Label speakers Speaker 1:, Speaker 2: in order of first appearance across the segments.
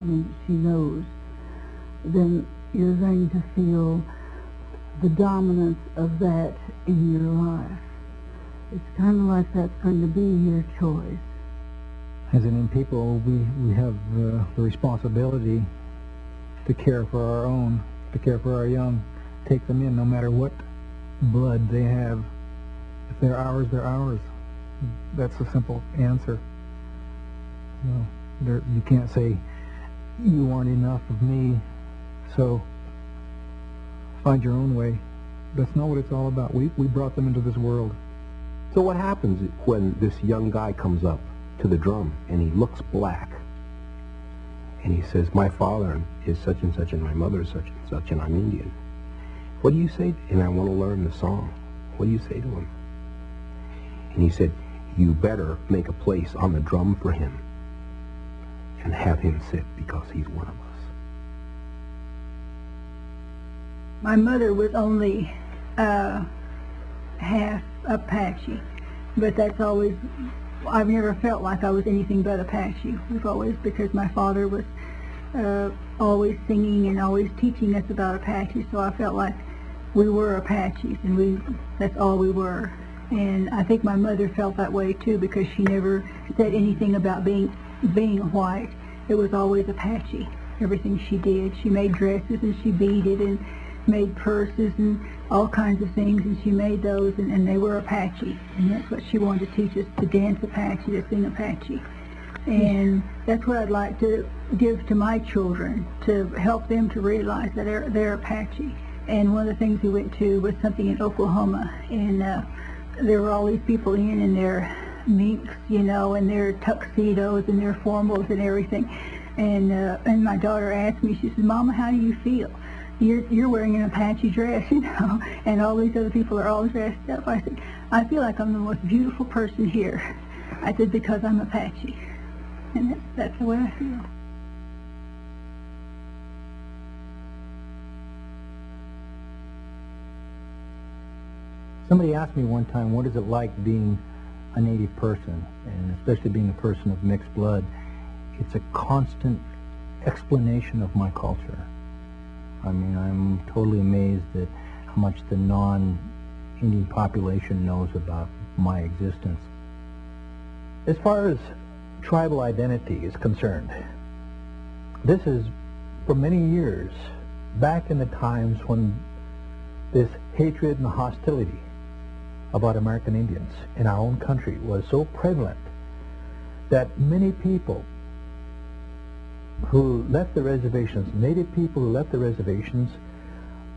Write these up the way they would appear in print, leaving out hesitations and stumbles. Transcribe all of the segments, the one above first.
Speaker 1: she knows, then you're going to feel the dominance of that in your life. It's kind of like that's going to be your choice.
Speaker 2: As in people, we have the responsibility to care for our own, to care for our young, take them in no matter what blood they have. If they're ours, they're ours. That's a simple answer. You can't say, you aren't enough of me, so find your own way. That's not what it's all about. We brought them into this world.
Speaker 3: So what happens when this young guy comes up to the drum and he looks black and he says, my father is such and such and my mother is such and such and I'm Indian? What do you say? And I want to learn the song. What do you say to him? And he said, you better make a place on the drum for him and have him sit because he's one of us.
Speaker 4: My mother was only half Apache, but that's always, I've never felt like I was anything but Apache. We've always, because my father was always singing and always teaching us about Apache, so I felt like we were Apaches, and that's all we were. And I think my mother felt that way too, because she never said anything about being white. It was always Apache. Everything she did. She made dresses and she beaded and made purses and all kinds of things, and she made those, and they were Apache. And that's what she wanted to teach us, to dance Apache, to sing Apache. And that's what I'd like to give to my children, to help them to realize that they're Apache. And one of the things we went to was something in Oklahoma, and there were all these people in their minks, and their tuxedos and their formals and everything. And my daughter asked me, she said, Mama, how do you feel? You're wearing an Apache dress, and all these other people are all dressed up. I said, I feel like I'm the most beautiful person here. I said, because I'm Apache. And that's the way I feel.
Speaker 2: Somebody asked me one time, what is it like being a Native person, and especially being a person of mixed blood? It's a constant explanation of my culture. I mean, I'm totally amazed at how much the non-Indian population knows about my existence. As far as tribal identity is concerned, this is, for many years, back in the times when this hatred and hostility about American Indians in our own country was so prevalent that many people who left the reservations, Native people who left the reservations,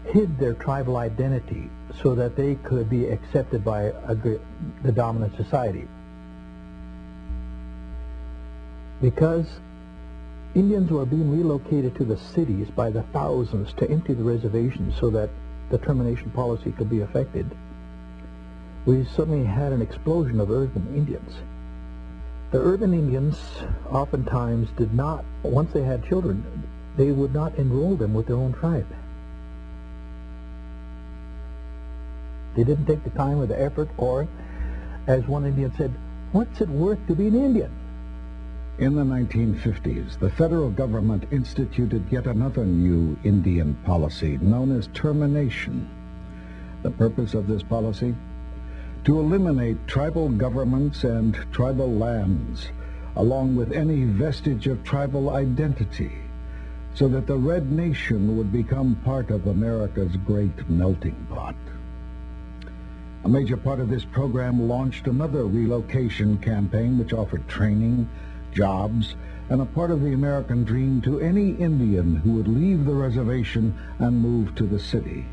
Speaker 2: hid their tribal identity so that they could be accepted by the dominant society. Because Indians were being relocated to the cities by the thousands to empty the reservations so that the termination policy could be effected, we suddenly had an explosion of urban Indians. The urban Indians oftentimes did not, once they had children, they would not enroll them with their own tribe. They didn't take the time or the effort, or, as one Indian said, what's it worth to be an Indian?
Speaker 5: In the 1950s, the federal government instituted yet another new Indian policy known as termination. The purpose of this policy? To eliminate tribal governments and tribal lands, along with any vestige of tribal identity, so that the Red Nation would become part of America's great melting pot. A major part of this program launched another relocation campaign which offered training, jobs, and a part of the American dream to any Indian who would leave the reservation and move to the city.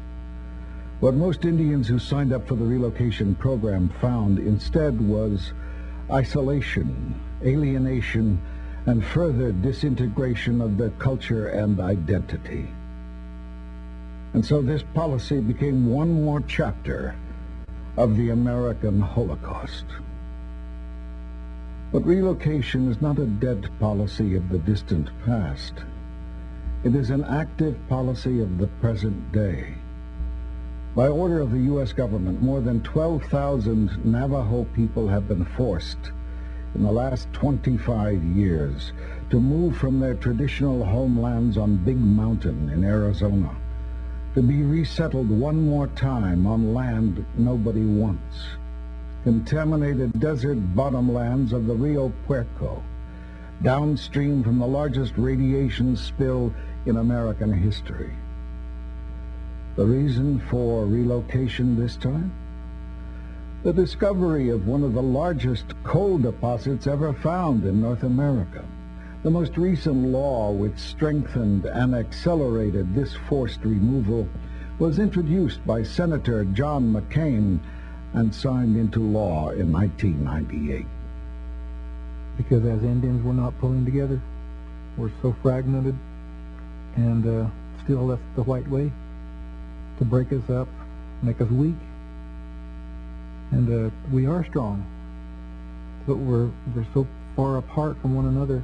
Speaker 5: What most Indians who signed up for the relocation program found instead was isolation, alienation, and further disintegration of their culture and identity. And so this policy became one more chapter of the American Holocaust. But relocation is not a dead policy of the distant past. It is an active policy of the present day. By order of the U.S. government, more than 12,000 Navajo people have been forced in the last 25 years to move from their traditional homelands on Big Mountain in Arizona, to be resettled one more time on land nobody wants, contaminated desert bottomlands of the Rio Puerco, downstream from the largest radiation spill in American history. The reason for relocation this time? The discovery of one of the largest coal deposits ever found in North America. The most recent law which strengthened and accelerated this forced removal was introduced by Senator John McCain and signed into law in 1998.
Speaker 2: Because as Indians, we're not pulling together. We're so fragmented, and still that's the white way, to break us up, make us weak. And we are strong, but we're so far apart from one another